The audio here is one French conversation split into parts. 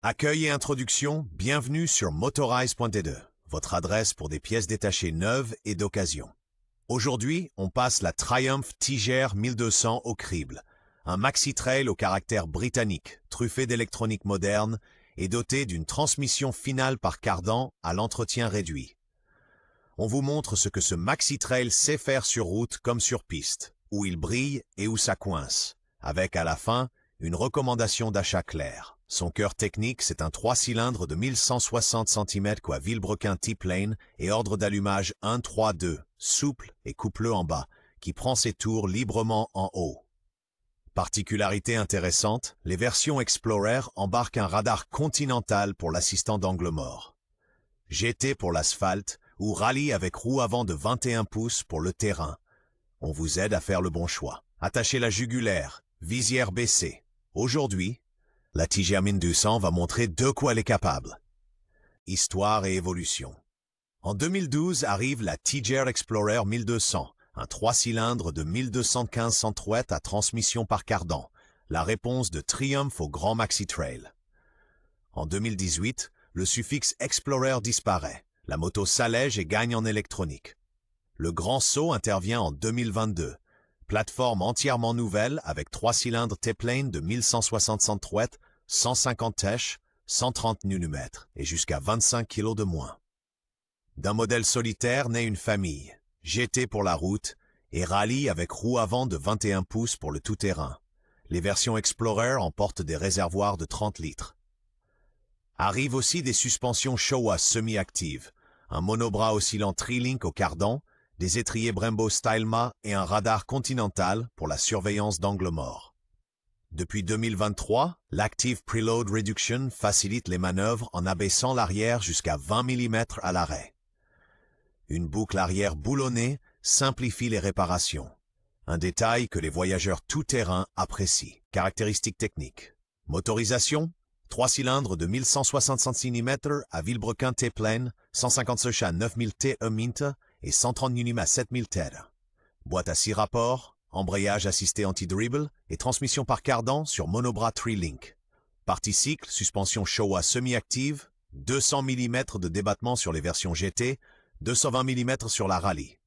Accueil et introduction, bienvenue sur Motorize.de, votre adresse pour des pièces détachées neuves et d'occasion. Aujourd'hui, on passe la Triumph Tiger 1200 au crible, un maxi-trail au caractère britannique, truffé d'électronique moderne et doté d'une transmission finale par cardan à l'entretien réduit. On vous montre ce que ce maxi-trail sait faire sur route comme sur piste, où il brille et où ça coince, avec à la fin une recommandation d'achat claire. Son cœur technique, c'est un 3 cylindres de 1160 cm quoi Vilebrequin T-Plane et ordre d'allumage 1-3-2, souple et coupe-le en bas, qui prend ses tours librement en haut. Particularité intéressante, les versions Explorer embarquent un radar continental pour l'assistant d'angle mort. GT pour l'asphalte ou rallye avec roue avant de 21 pouces pour le terrain. On vous aide à faire le bon choix. Attachez la jugulaire, visière baissée. Aujourd'hui, la Tiger 1200 va montrer de quoi elle est capable. Histoire et évolution. En 2012 arrive la Tiger Explorer 1200, un 3 cylindres de 1215 centrouettes à transmission par cardan, la réponse de Triumph au Grand Maxi Trail. En 2018, le suffixe Explorer disparaît, la moto s'allège et gagne en électronique. Le grand saut intervient en 2022. Plateforme entièrement nouvelle avec 3 cylindres T-Plane de 1160 centrouettes, 150 tèches, 130 Nm et jusqu'à 25 kg de moins. D'un modèle solitaire naît une famille, GT pour la route et rallye avec roue avant de 21 pouces pour le tout-terrain. Les versions Explorer emportent des réservoirs de 30 litres. Arrivent aussi des suspensions Showa semi-actives, un monobras oscillant Tri-Link au cardan, des étriers Brembo Stylema et un radar continental pour la surveillance d'angle mort. Depuis 2023, l'Active Preload Reduction facilite les manœuvres en abaissant l'arrière jusqu'à 20 mm à l'arrêt. Une boucle arrière boulonnée simplifie les réparations. Un détail que les voyageurs tout-terrain apprécient. Caractéristiques techniques. Motorisation, 3 cylindres de 1166 Nm à Vilebrequin T-Plane, 150 Secha à 9000 TE Mint et 130 Nm à 7000 TED. Boîte à 6 rapports, embrayage assisté anti-dribble et transmission par cardan sur monobras Tri-Link. Partie cycle, suspension Showa semi-active, 200 mm de débattement sur les versions GT, 220 mm sur la rallye.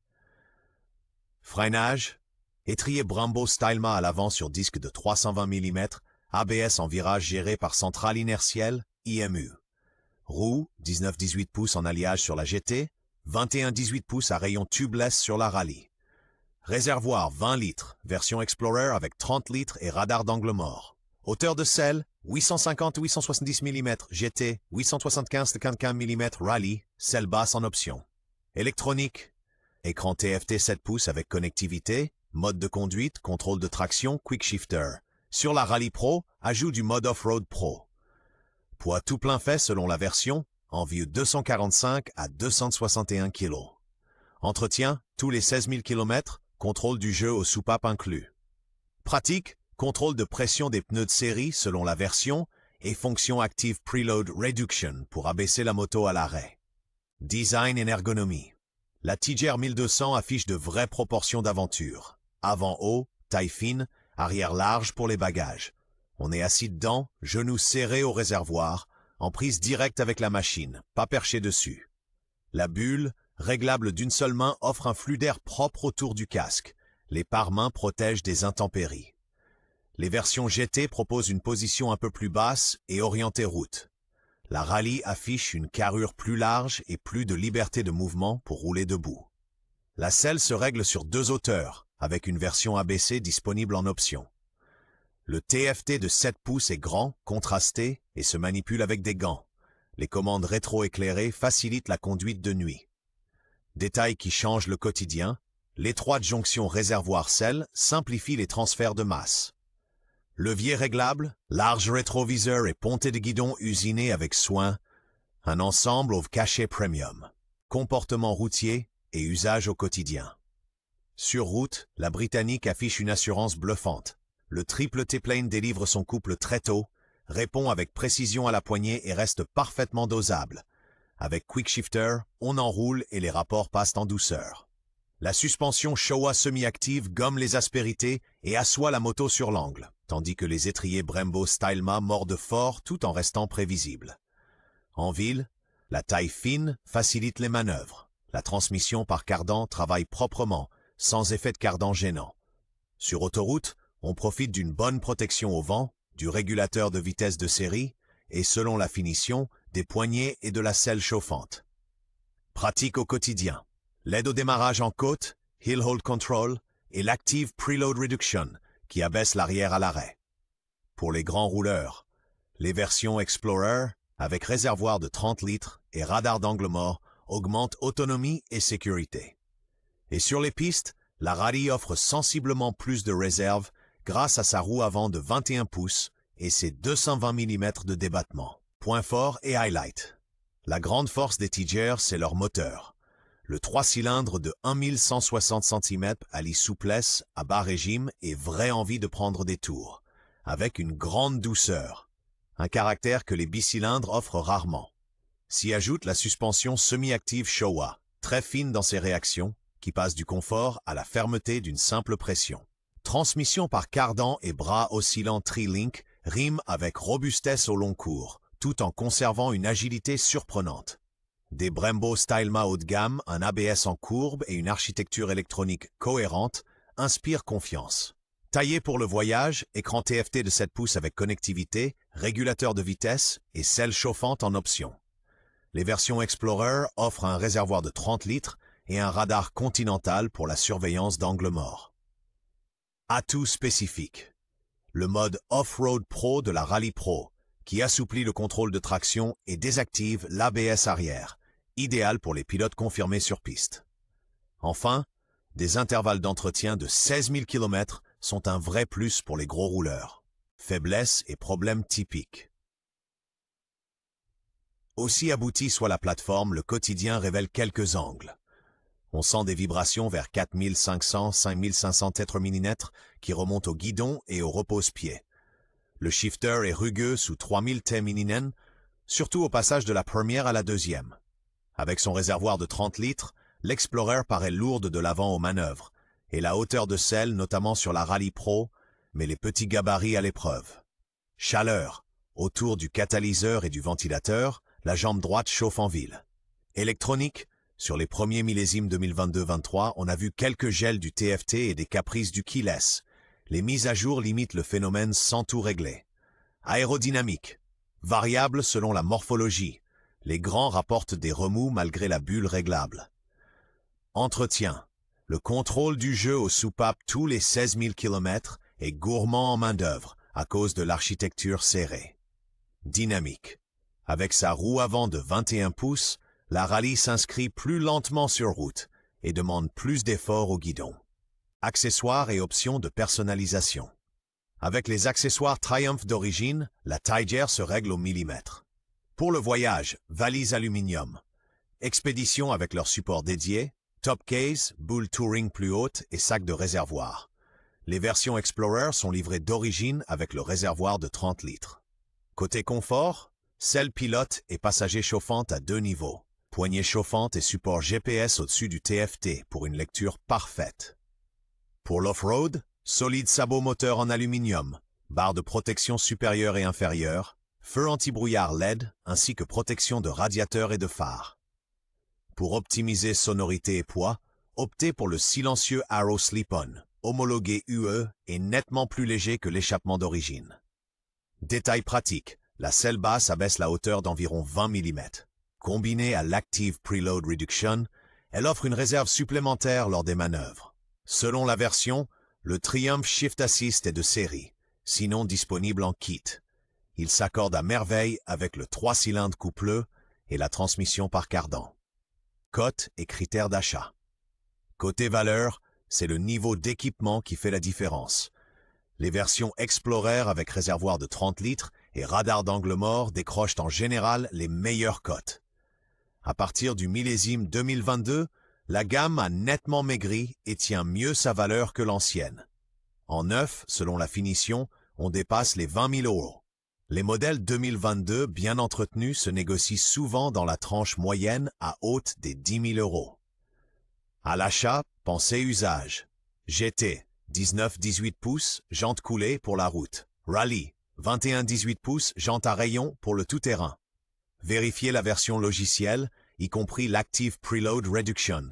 Freinage, étrier Brembo Stylema à l'avant sur disque de 320 mm, ABS en virage géré par centrale inertielle, IMU. Roue, 19-18 pouces en alliage sur la GT, 21-18 pouces à rayon tubeless sur la rallye. Réservoir 20 litres, version Explorer avec 30 litres et radar d'angle mort. Hauteur de selle, 850-870 mm GT, 875-15 mm rallye, selle basse en option. Électronique, écran TFT 7 pouces avec connectivité, mode de conduite, contrôle de traction, quick shifter. Sur la Rallye Pro, ajout du mode Off-Road Pro. Poids tout plein fait selon la version, en vue 245 à 261 kg. Entretien, tous les 16 000 km, contrôle du jeu aux soupapes inclus. Pratique, contrôle de pression des pneus de série selon la version et fonction Active Preload Reduction pour abaisser la moto à l'arrêt. Design et ergonomie. La Tiger 1200 affiche de vraies proportions d'aventure. Avant haut, taille fine, arrière large pour les bagages. On est assis dedans, genoux serrés au réservoir, en prise directe avec la machine, pas perché dessus. La bulle, réglable d'une seule main, offre un flux d'air propre autour du casque. Les pare-mains protègent des intempéries. Les versions GT proposent une position un peu plus basse et orientée route. La rallye affiche une carrure plus large et plus de liberté de mouvement pour rouler debout. La selle se règle sur 2 hauteurs, avec une version abaissée disponible en option. Le TFT de 7 pouces est grand, contrasté et se manipule avec des gants. Les commandes rétro-éclairées facilitent la conduite de nuit. Détail qui change le quotidien, l'étroite jonction réservoir-selle simplifie les transferts de masse. Levier réglable, large rétroviseur et pontée de guidon usinée avec soin, un ensemble au cachet premium. Comportement routier et usage au quotidien. Sur route, la Britannique affiche une assurance bluffante. Le triple T-Plane délivre son couple très tôt, répond avec précision à la poignée et reste parfaitement dosable. Avec Quick Shifter, on enroule et les rapports passent en douceur. La suspension Showa semi-active gomme les aspérités et assoit la moto sur l'angle, tandis que les étriers Brembo Stylema mordent fort tout en restant prévisibles. En ville, la taille fine facilite les manœuvres. La transmission par cardan travaille proprement, sans effet de cardan gênant. Sur autoroute, on profite d'une bonne protection au vent, du régulateur de vitesse de série et, selon la finition, des poignées et de la selle chauffante. Pratique au quotidien. L'aide au démarrage en côte, Hill Hold Control et l'Active Preload Reduction qui abaisse l'arrière à l'arrêt. Pour les grands rouleurs, les versions Explorer avec réservoir de 30 litres et radar d'angle mort augmentent autonomie et sécurité. Et sur les pistes, la Rally offre sensiblement plus de réserve grâce à sa roue avant de 21 pouces et ses 220 mm de débattement. Point fort et highlight. La grande force des TGR, c'est leur moteur. Le 3 cylindres de 1160 cm allie souplesse à bas régime et vraie envie de prendre des tours, avec une grande douceur, un caractère que les bicylindres offrent rarement. S'y ajoute la suspension semi-active Showa, très fine dans ses réactions, qui passe du confort à la fermeté d'une simple pression. Transmission par cardan et bras oscillants Tri-Link rime avec robustesse au long cours, tout en conservant une agilité surprenante. Des Brembo Stylema haut de gamme, un ABS en courbe et une architecture électronique cohérente inspirent confiance. Taillé pour le voyage, écran TFT de 7 pouces avec connectivité, régulateur de vitesse et selle chauffante en option. Les versions Explorer offrent un réservoir de 30 litres et un radar continental pour la surveillance d'angle mort. Atout spécifique. Le mode Off-Road Pro de la Rally Pro, qui assouplit le contrôle de traction et désactive l'ABS arrière, idéal pour les pilotes confirmés sur piste. Enfin, des intervalles d'entretien de 16 000 km sont un vrai plus pour les gros rouleurs. Faiblesses et problèmes typiques. Aussi abouti soit la plateforme, le quotidien révèle quelques angles. On sent des vibrations vers 4500-5500 tétramilimètres qui remontent au guidon et au repose-pied. Le shifter est rugueux sous 3000 T-mininen, surtout au passage de la première à la deuxième. Avec son réservoir de 30 litres, l'Explorer paraît lourde de l'avant aux manœuvres, et la hauteur de selle notamment sur la Rally Pro, met les petits gabarits à l'épreuve. Chaleur, autour du catalyseur et du ventilateur, la jambe droite chauffe en ville. Électronique, sur les premiers millésimes 2022-23, on a vu quelques gels du TFT et des caprices du keyless. Les mises à jour limitent le phénomène sans tout régler. Aérodynamique, variable selon la morphologie. Les grands rapportent des remous malgré la bulle réglable. Entretien, le contrôle du jeu aux soupapes tous les 16 000 km est gourmand en main-d'œuvre à cause de l'architecture serrée. Dynamique, avec sa roue avant de 21 pouces, la Rally s'inscrit plus lentement sur route et demande plus d'efforts au guidon. Accessoires et options de personnalisation. Avec les accessoires Triumph d'origine, la Tiger se règle au millimètre. Pour le voyage, valise aluminium. Expédition avec leur support dédié, top case, boule touring plus haute et sac de réservoir. Les versions Explorer sont livrées d'origine avec le réservoir de 30 litres. Côté confort, selle pilote et passager chauffante à 2 niveaux. Poignée chauffante et support GPS au-dessus du TFT pour une lecture parfaite. Pour l'off-road, solide sabot moteur en aluminium, barre de protection supérieure et inférieure, feu anti-brouillard LED ainsi que protection de radiateur et de phare. Pour optimiser sonorité et poids, optez pour le silencieux Arrow Slip-On, homologué UE et nettement plus léger que l'échappement d'origine. Détail pratique, la selle basse abaisse la hauteur d'environ 20 mm. Combinée à l'Active Preload Reduction, elle offre une réserve supplémentaire lors des manœuvres. Selon la version, le Triumph Shift Assist est de série, sinon disponible en kit. Il s'accorde à merveille avec le 3 cylindres coupleux et la transmission par cardan. Cote et critères d'achat. Côté valeur, c'est le niveau d'équipement qui fait la différence. Les versions Explorer avec réservoir de 30 litres et radar d'angle mort décrochent en général les meilleures cotes. À partir du millésime 2022, la gamme a nettement maigri et tient mieux sa valeur que l'ancienne. En neuf, selon la finition, on dépasse les 20 000 €. Les modèles 2022 bien entretenus se négocient souvent dans la tranche moyenne à haute des 10 000 €. À l'achat, pensez usage. GT, 19-18 pouces, jantes coulées pour la route. Rally, 21-18 pouces, jantes à rayons pour le tout-terrain. Vérifiez la version logicielle, y compris l'Active Preload Reduction,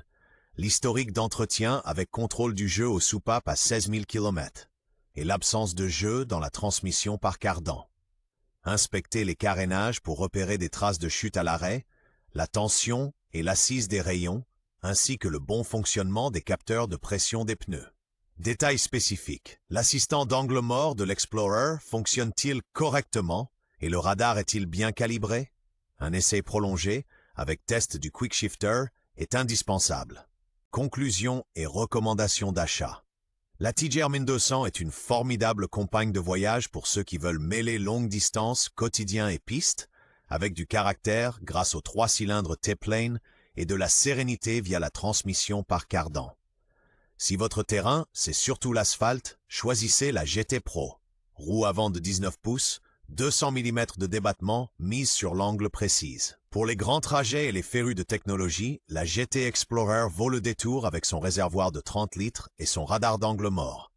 l'historique d'entretien avec contrôle du jeu aux soupapes à 16 000 km, et l'absence de jeu dans la transmission par cardan. Inspectez les carénages pour repérer des traces de chute à l'arrêt, la tension et l'assise des rayons, ainsi que le bon fonctionnement des capteurs de pression des pneus. Détails spécifiques. L'assistant d'angle mort de l'Explorer fonctionne-t-il correctement et le radar est-il bien calibré? Un essai prolongé, avec test du Quick Shifter, est indispensable. Conclusion et recommandations d'achat. La TGR 1200 est une formidable compagne de voyage pour ceux qui veulent mêler longue distance, quotidien et piste, avec du caractère grâce aux 3 cylindres T-Plane et de la sérénité via la transmission par cardan. Si votre terrain, c'est surtout l'asphalte, choisissez la GT Pro. Roue avant de 19 pouces, 200 mm de débattement, mise sur l'angle précise. Pour les grands trajets et les férus de technologie, la GT Explorer vaut le détour avec son réservoir de 30 litres et son radar d'angle mort.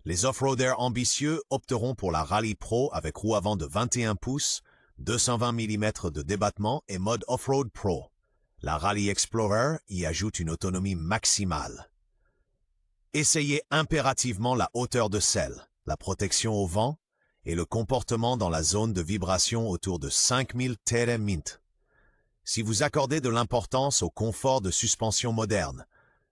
Les off-roaders ambitieux opteront pour la Rally Pro avec roue avant de 21 pouces, 220 mm de débattement et mode Off-Road Pro. La Rally Explorer y ajoute une autonomie maximale. Essayez impérativement la hauteur de selle, la protection au vent et le comportement dans la zone de vibration autour de 5000 TRM-Mint. Si vous accordez de l'importance au confort de suspension moderne,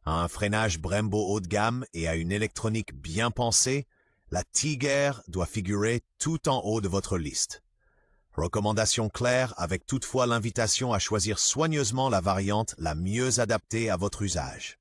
à un freinage Brembo haut de gamme et à une électronique bien pensée, la TGR doit figurer tout en haut de votre liste. Recommandation claire avec toutefois l'invitation à choisir soigneusement la variante la mieux adaptée à votre usage.